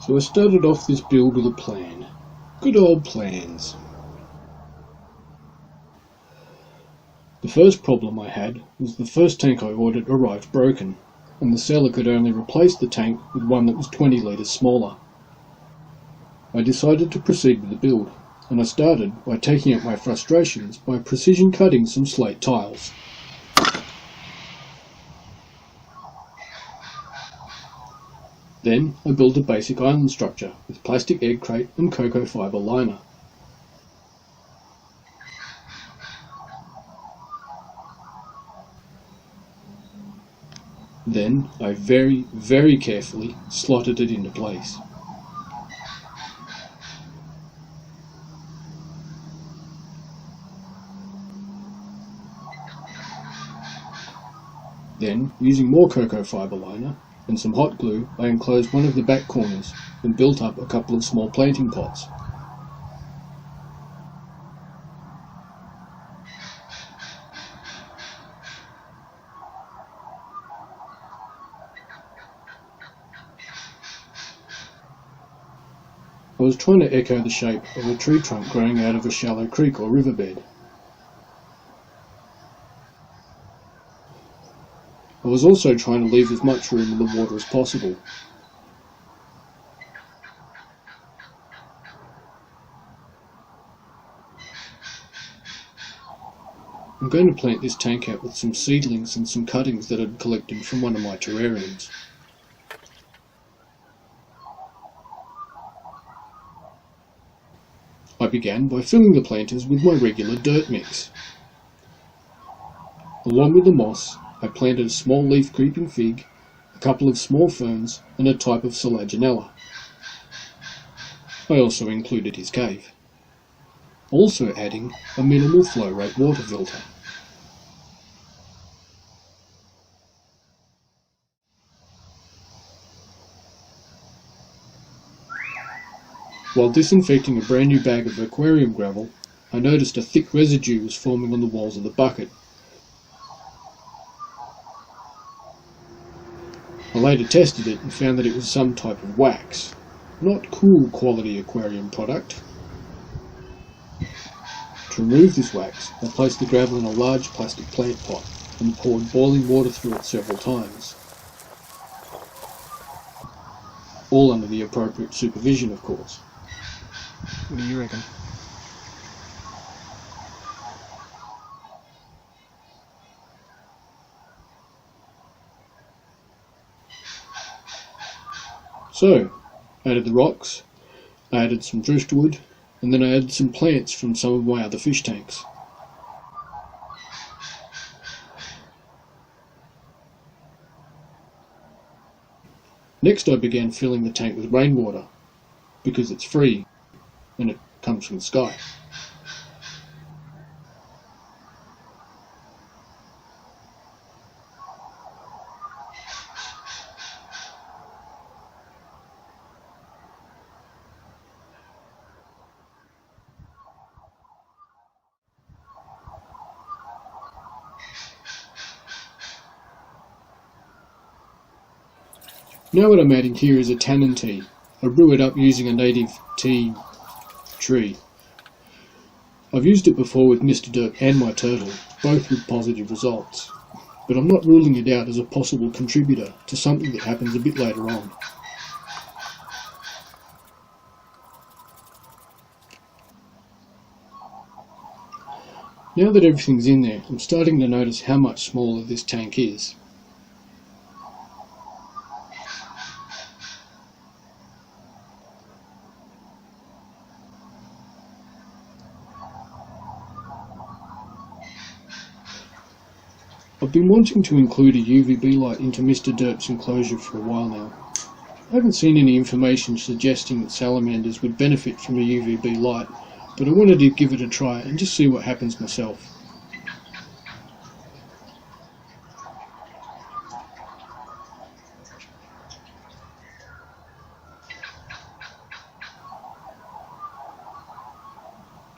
So I started off this build with a plan. Good old plans. The first problem I had was the first tank I ordered arrived broken, and the seller could only replace the tank with one that was 20 litres smaller. I decided to proceed with the build, and I started by taking out my frustrations by precision cutting some slate tiles. Then I built a basic island structure with plastic egg crate and cocoa fibre liner. Then I very carefully slotted it into place. Then, using more cocoa fibre liner and some hot glue, I enclosed one of the back corners and built up a couple of small planting pots. I was trying to echo the shape of a tree trunk growing out of a shallow creek or riverbed. I was also trying to leave as much room in the water as possible. I'm going to plant this tank out with some seedlings and some cuttings that I'd collected from one of my terrariums. I began by filling the planters with my regular dirt mix. Along with the moss, I planted a small leaf creeping fig, a couple of small ferns, and a type of selaginella. I also included his cave, also adding a minimal flow rate water filter. While disinfecting a brand new bag of aquarium gravel, I noticed a thick residue was forming on the walls of the bucket. I later tested it and found that it was some type of wax. Not cool quality aquarium product. To remove this wax, I placed the gravel in a large plastic plant pot and poured boiling water through it several times. All under the appropriate supervision, of course. What do you reckon? So, I added the rocks, I added some driftwood, and then I added some plants from some of my other fish tanks. Next I began filling the tank with rainwater, because it's free and it comes from the sky. Now what I'm adding here is a tannin tea. I brew it up using a native tea tree. I've used it before with Mr Derp and my turtle, both with positive results, but I'm not ruling it out as a possible contributor to something that happens a bit later on. Now that everything's in there, I'm starting to notice how much smaller this tank is. I've been wanting to include a UVB light into Mr Derp's enclosure for a while now. I haven't seen any information suggesting that salamanders would benefit from a UVB light, but I wanted to give it a try and just see what happens myself.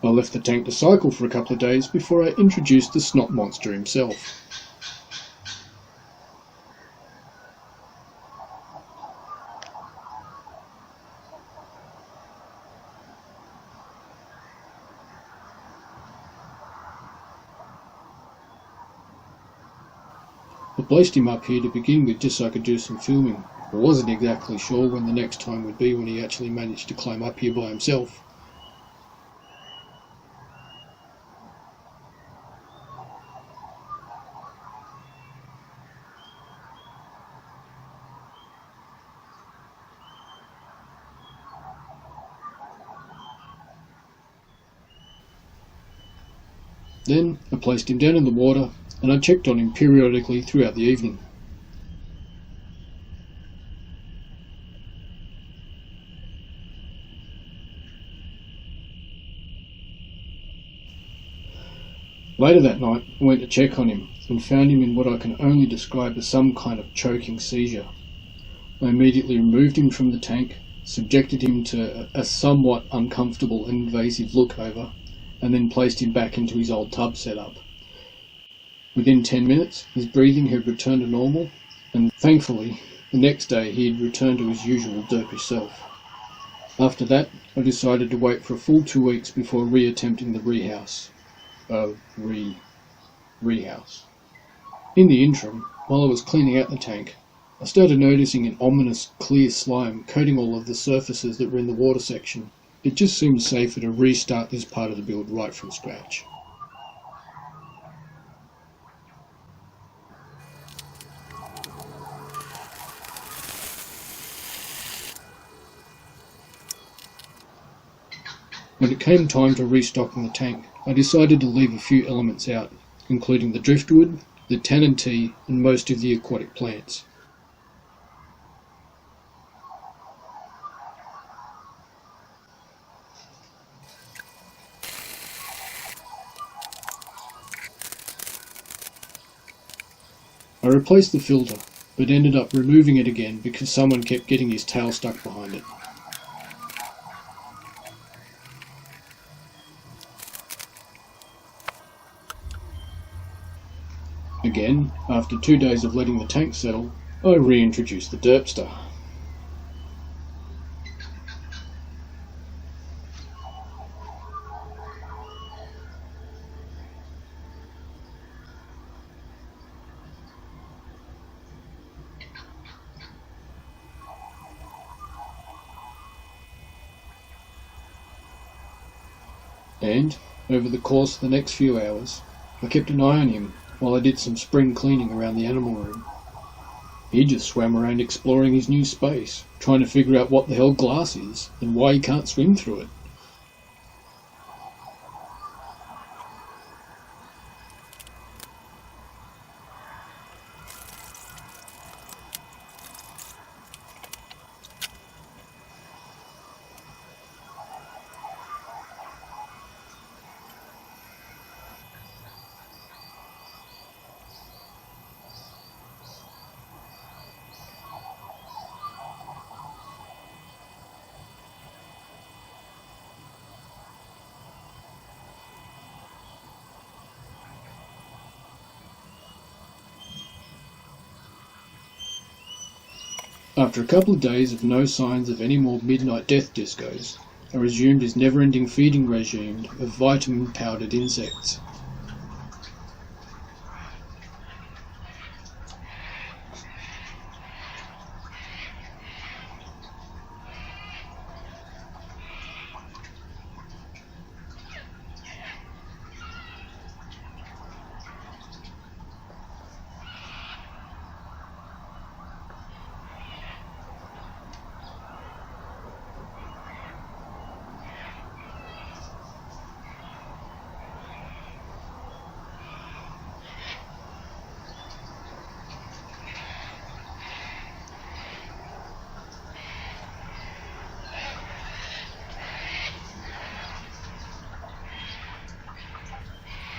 I left the tank to cycle for a couple of days before I introduced the snot monster himself. I placed him up here to begin with just so I could do some filming. I wasn't exactly sure when the next time would be when he actually managed to climb up here by himself. Then I placed him down in the water and I checked on him periodically throughout the evening. Later that night, I went to check on him and found him in what I can only describe as some kind of choking seizure. I immediately removed him from the tank, subjected him to a somewhat uncomfortable and invasive look over, and then placed him back into his old tub setup. Within 10 minutes, his breathing had returned to normal, and thankfully, the next day he had returned to his usual derpish self. After that, I decided to wait for a full 2 weeks before re-attempting the rehouse. Rehouse. In the interim, while I was cleaning out the tank, I started noticing an ominous clear slime coating all of the surfaces that were in the water section. It just seemed safer to restart this part of the build right from scratch. When it came time to restocking the tank, I decided to leave a few elements out, including the driftwood, the tannin tea, and most of the aquatic plants. I replaced the filter, but ended up removing it again because someone kept getting his tail stuck behind it. Again, after 2 days of letting the tank settle, I reintroduced the Derpster. And, over the course of the next few hours, I kept an eye on him while I did some spring cleaning around the animal room. He just swam around exploring his new space, trying to figure out what the hell glass is and why he can't swim through it. After a couple of days of no signs of any more midnight death discos, I resumed his never-ending feeding regime of vitamin-powdered insects.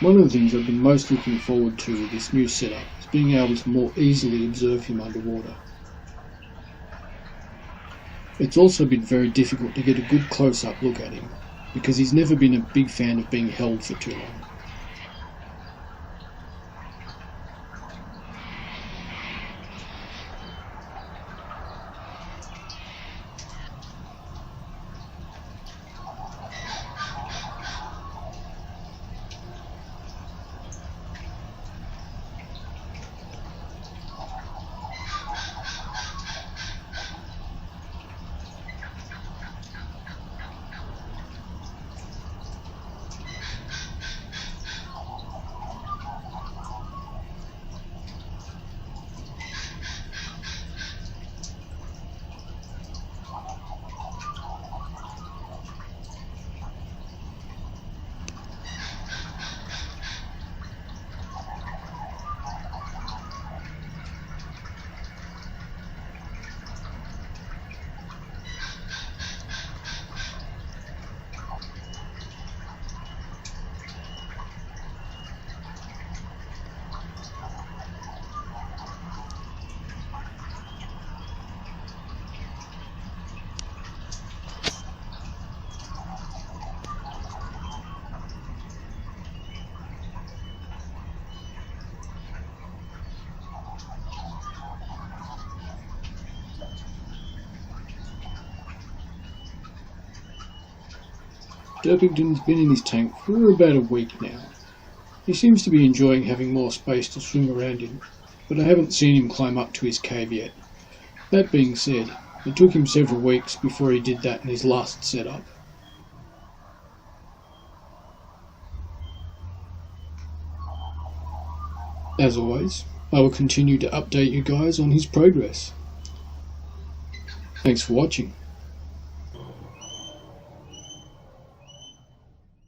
One of the things I've been most looking forward to with this new setup is being able to more easily observe him underwater. It's also been very difficult to get a good close-up look at him, because he's never been a big fan of being held for too long. Derpington's been in his tank for about a week now. He seems to be enjoying having more space to swim around in, but I haven't seen him climb up to his cave yet. That being said, it took him several weeks before he did that in his last setup. As always, I will continue to update you guys on his progress. Thanks for watching.